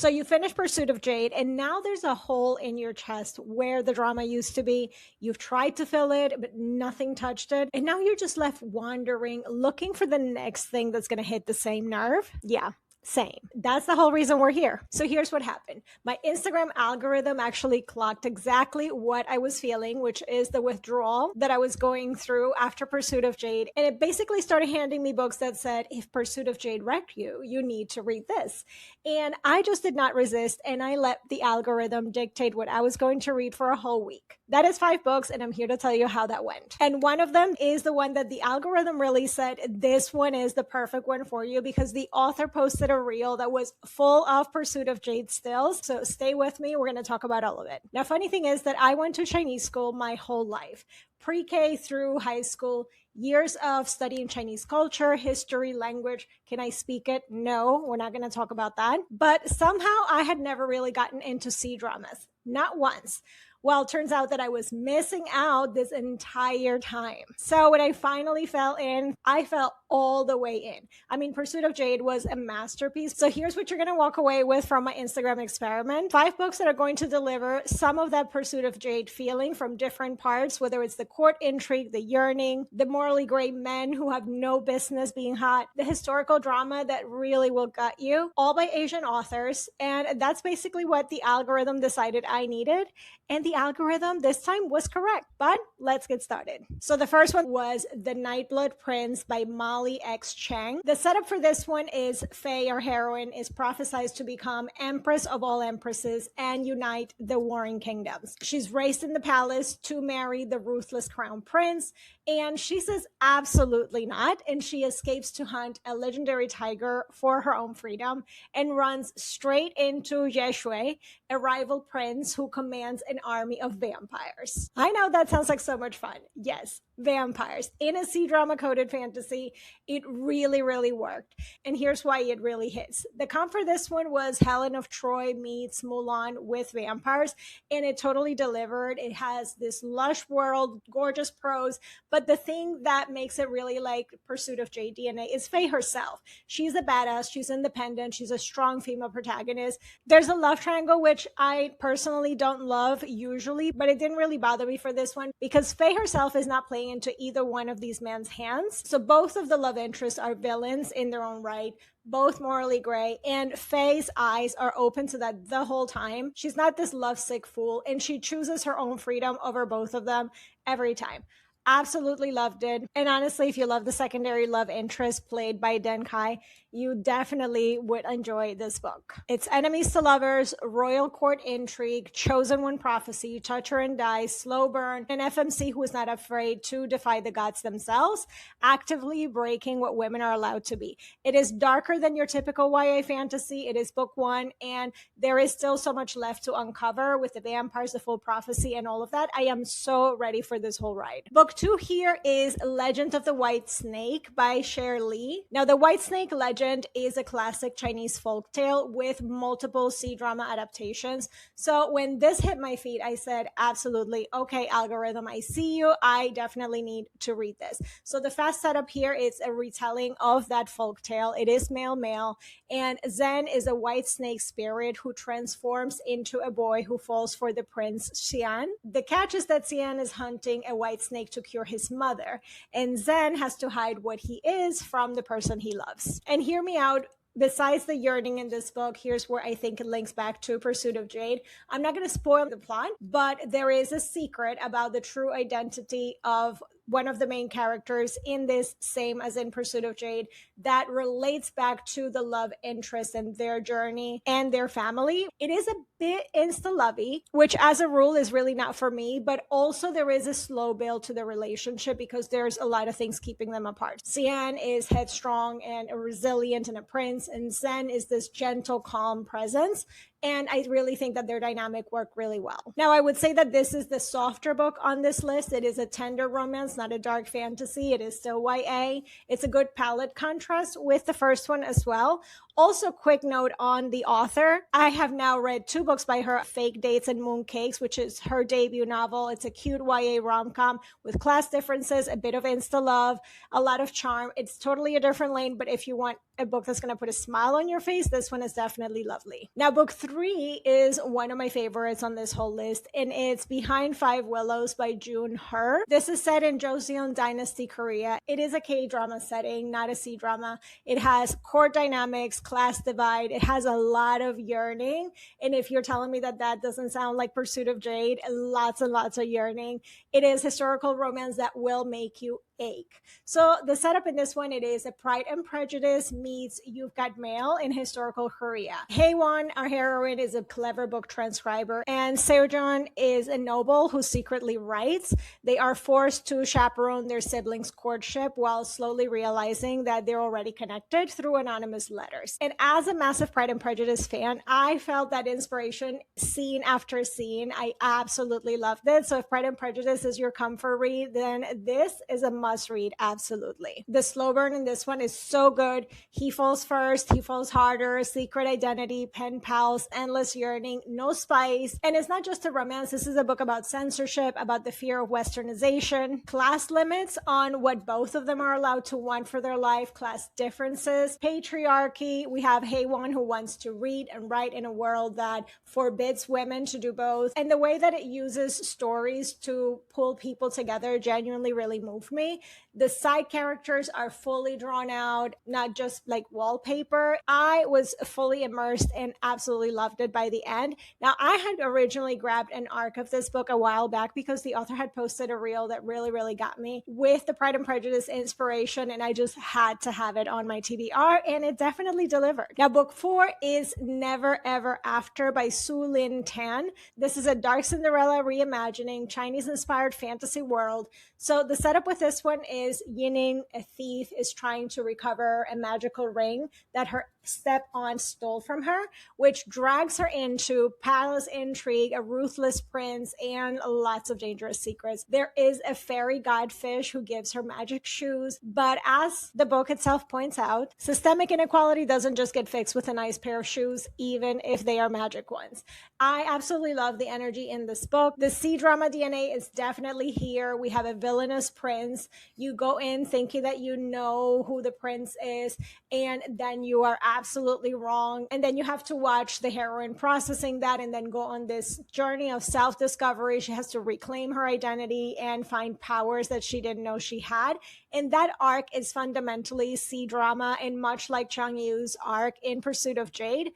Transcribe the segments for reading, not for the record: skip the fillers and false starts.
So you finished Pursuit of Jade, and now there's a hole in your chest where the drama used to be. You've tried to fill it, but nothing touched it. And now you're just left wandering, looking for the next thing that's going to hit the same nerve. Yeah. Same. That's the whole reason we're here. So here's what happened. My Instagram algorithm actually clocked exactly what I was feeling, which is the withdrawal that I was going through after Pursuit of Jade. And it basically started handing me books that said, if Pursuit of Jade wrecked you, you need to read this. And I just did not resist. And I let the algorithm dictate what I was going to read for a whole week. That is 5 books. And I'm here to tell you how that went. And one of them is the one that the algorithm really said, this one is the perfect one for you, because the author posted a reel that was full of Pursuit of Jade stills. So stay with me. We're going to talk about all of it. Now, funny thing is that I went to Chinese school my whole life, pre-K through high school, years of studying Chinese culture, history, language. Can I speak it? No, we're not going to talk about that. But somehow I had never really gotten into C-dramas, not once. Well, it turns out that I was missing out this entire time. So when I finally fell in, I fell all the way in. I mean, Pursuit of Jade was a masterpiece. So here's what you're going to walk away with from my Instagram experiment. 5 books that are going to deliver some of that Pursuit of Jade feeling from different parts, whether it's the court intrigue, the yearning, the morally gray men who have no business being hot, the historical drama that really will gut you, all by Asian authors. And that's basically what the algorithm decided I needed. And the algorithm this time was correct, but let's get started. So the first one was The Nightblood Prince by Molly X. Chang. The setup for this one is Faye, our heroine, is prophesied to become Empress of all empresses and unite the warring kingdoms. She's raised in the palace to marry the ruthless crown prince, and she says absolutely not, and she escapes to hunt a legendary tiger for her own freedom and runs straight into Yeshui, a rival prince who commands an army of vampires. I know that sounds like so much fun. Yes, vampires in a C-drama coded fantasy. It really, really worked. And here's why it really hits. The comp for this one was Helen of Troy meets Mulan with vampires, and it totally delivered. It has this lush world, gorgeous prose, but the thing that makes it really like Pursuit of Jade DNA is Faye herself. She's a badass. She's independent. She's a strong female protagonist. There's a love triangle, which I personally don't love usually, but it didn't really bother me for this one because Faye herself is not playing into either one of these men's hands. So both of the love interests are villains in their own right, both morally gray, and Faye's eyes are open to that the whole time. She's not this lovesick fool, and she chooses her own freedom over both of them every time. Absolutely loved it. And honestly, if you love the secondary love interest played by Den Kai, you definitely would enjoy this book. It's enemies to lovers, royal court intrigue, chosen one prophecy, touch her and die, slow burn, an FMC who is not afraid to defy the gods themselves, actively breaking what women are allowed to be. It is darker than your typical YA fantasy. It is book 1, and there is still so much left to uncover with the vampires, the full prophecy, and all of that. I am so ready for this whole ride. Book 2 here is Legend of the White Snake by Cher Li. Now, the White Snake legend is a classic Chinese folktale with multiple C-drama adaptations. So when this hit my feed, I said, absolutely, okay, algorithm, I see you. I definitely need to read this. So the fast setup here is a retelling of that folktale. It is male, and Zen is a white snake spirit who transforms into a boy who falls for the prince Xian. The catch is that Xian is hunting a white snake to cure his mother, and Zen has to hide what he is from the person he loves. And hear me out. Besides the yearning in this book, here's where I think it links back to Pursuit of Jade. I'm not going to spoil the plot, but there is a secret about the true identity of one of the main characters in this, same as in Pursuit of Jade, that relates back to the love interest and their journey and their family. It is a bit insta-lovey, which as a rule is really not for me, but also there is a slow build to the relationship because there's a lot of things keeping them apart. Xian is headstrong and resilient and a prince, and Zen is this gentle, calm presence. And I really think that their dynamic worked really well. Now, I would say that this is the softer book on this list. It is a tender romance, not a dark fantasy. It is still YA. It's a good palette contrast with the first one as well. Also, quick note on the author. I have now read 2 books by her, Fake Dates and Mooncakes, which is her debut novel. It's a cute YA rom-com with class differences, a bit of insta-love, a lot of charm. It's totally a different lane, but if you want a book that's going to put a smile on your face, this one is definitely lovely. Now, book 3 is one of my favorites on this whole list, and it's Behind Five Willows by June Her. This is set in Joseon Dynasty, Korea. It is a K-drama setting, not a C-drama. It has court dynamics, class divide. It has a lot of yearning. And if you're telling me that that doesn't sound like Pursuit of Jade, lots and lots of yearning. It is historical romance that will make you ache. So the setup in this one, it is a Pride and Prejudice meets You've Got Mail in historical Korea. Haewon, our heroine, is a clever book transcriber, and Seojeon is a noble who secretly writes. They are forced to chaperone their siblings' courtship while slowly realizing that they're already connected through anonymous letters. And as a massive Pride and Prejudice fan, I felt that inspiration scene after scene. I absolutely loved it. So if Pride and Prejudice is your comfort read, then this is a must read, absolutely. The slow burn in this one is so good. He falls first, he falls harder, secret identity, pen pals, endless yearning, no spice. And it's not just a romance. This is a book about censorship, about the fear of westernization, class limits on what both of them are allowed to want for their life, class differences, patriarchy. We have Haewon who wants to read and write in a world that forbids women to do both. And the way that it uses stories to pull people together genuinely really moved me. The side characters are fully drawn out, not just like wallpaper. I was fully immersed and absolutely loved it by the end. Now, I had originally grabbed an arc of this book a while back because the author had posted a reel that really got me with the Pride and Prejudice inspiration, and I just had to have it on my TBR, and it definitely delivered. Now, book 4 is Never Ever After by Su Lin Tan. This is a dark Cinderella reimagining, Chinese-inspired fantasy world. So the setup with this one is Yining, a thief, is trying to recover a magical ring that her step-on stole from her, which drags her into palace intrigue, a ruthless prince, and lots of dangerous secrets. There is a fairy godfish who gives her magic shoes, but as the book itself points out, systemic inequality doesn't just get fixed with a nice pair of shoes, even if they are magic ones. I absolutely love the energy in this book. The C-drama DNA is definitely here. We have a villainous prince. You go in thinking that you know who the prince is, and then you are absolutely wrong. And then you have to watch the heroine processing that and then go on this journey of self-discovery. She has to reclaim her identity and find powers that she didn't know she had. And that arc is fundamentally C-drama, and much like Chang Yu's arc in Pursuit of Jade,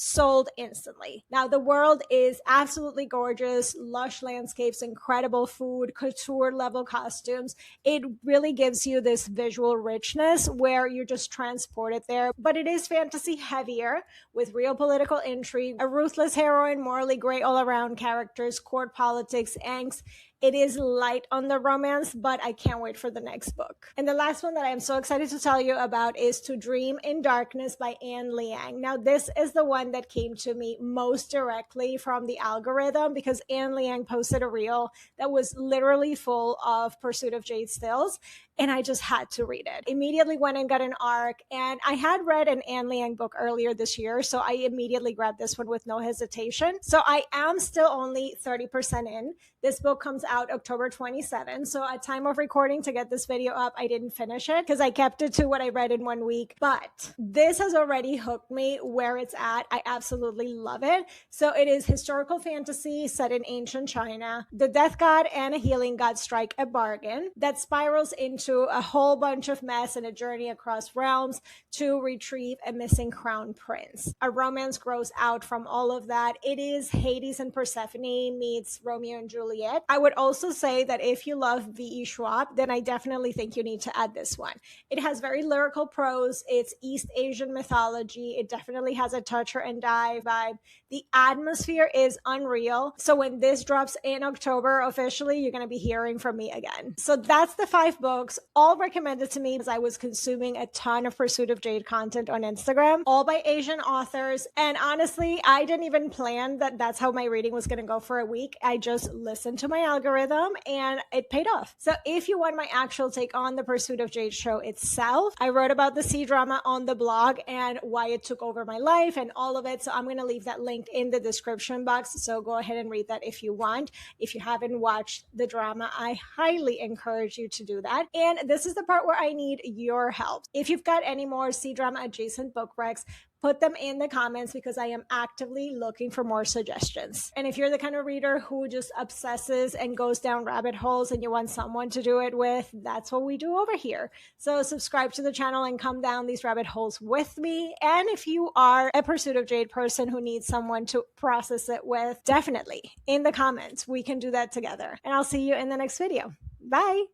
sold instantly. Now, the world is absolutely gorgeous, lush landscapes, incredible food, couture level costumes. It really gives you this visual richness where you're just transported there. But it is fantasy heavier with real political intrigue, a ruthless heroine, morally gray all around characters, court politics, angst. It is light on the romance, but I can't wait for the next book. And the last one that I'm so excited to tell you about is To Dream in Darkness by Anne Liang. Now, this is the one that came to me most directly from the algorithm because Anne Liang posted a reel that was literally full of Pursuit of Jade stills, and I just had to read it. Immediately went and got an arc, and I had read an Anne Liang book earlier this year, so I immediately grabbed this one with no hesitation. So I am still only 30% in. This book comes out October 27. So at time of recording to get this video up, I didn't finish it because I kept it to what I read in 1 week. But this has already hooked me where it's at. I absolutely love it. So it is historical fantasy set in ancient China. The death god and a healing god strike a bargain that spirals into a whole bunch of mess and a journey across realms to retrieve a missing crown prince. A romance grows out from all of that. It is Hades and Persephone meets Romeo and Juliet. I would also say that if you love V.E. Schwab, then I definitely think you need to add this one. It has very lyrical prose. It's East Asian mythology. It definitely has a touch her and die vibe. The atmosphere is unreal. So when this drops in October officially, you're going to be hearing from me again. So that's the 5 books, all recommended to me as I was consuming a ton of Pursuit of Jade content on Instagram, all by Asian authors. And honestly, I didn't even plan that that's how my reading was going to go for a week. I just listened to my algorithm and it paid off. So if you want my actual take on the Pursuit of Jade show itself, I wrote about the C-drama on the blog and why it took over my life and all of it. So I'm going to leave that linked in the description box. So go ahead and read that if you want. If you haven't watched the drama, I highly encourage you to do that. And this is the part where I need your help. If you've got any more C-drama adjacent book recs, put them in the comments because I am actively looking for more suggestions. And if you're the kind of reader who just obsesses and goes down rabbit holes and you want someone to do it with, that's what we do over here. So subscribe to the channel and come down these rabbit holes with me. And if you are a Pursuit of Jade person who needs someone to process it with, definitely in the comments, we can do that together. And I'll see you in the next video. Bye.